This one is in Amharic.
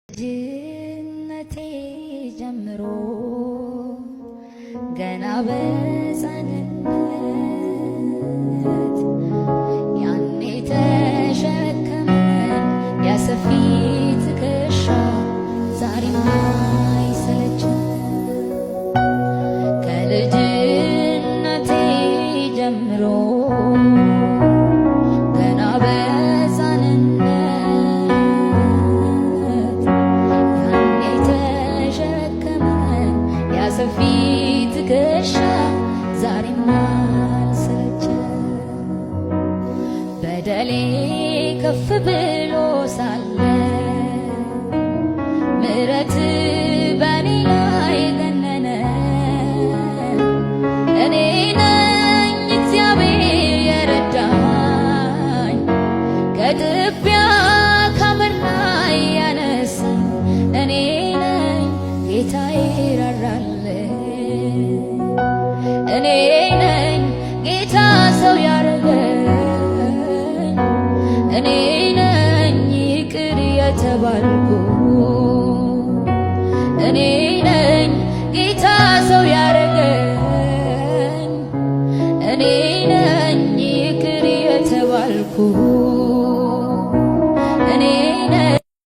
ልጅነቴ ጀምሮ ገና በሕፃንነት ያኔ ተሸከመን ያሰፊ ትከሻ ዛሬም አይሰለችም። ከልጅነቴ ጀምሮ ገና ሰፊ ትከሻ ዛሬም አልሰለቸም። በደሌ ከፍ ብሎ ሳለ ምሕረት በኔ ላይ ገነነ። እኔ ነኝ እግዚአብሔር የረዳኝ ከትቢያ ካመድ ላይ ያነሳኝ። እኔ ነኝ ጌታዬ ራራል። እኔ ነኝ ጌታ ሰው ያረገኝ። እኔ ነኝ ይቅር የተባልኩ። እኔ ነኝ ጌታ ሰው ያረገኝ። እኔ ነኝ ይቅር የተባልኩ።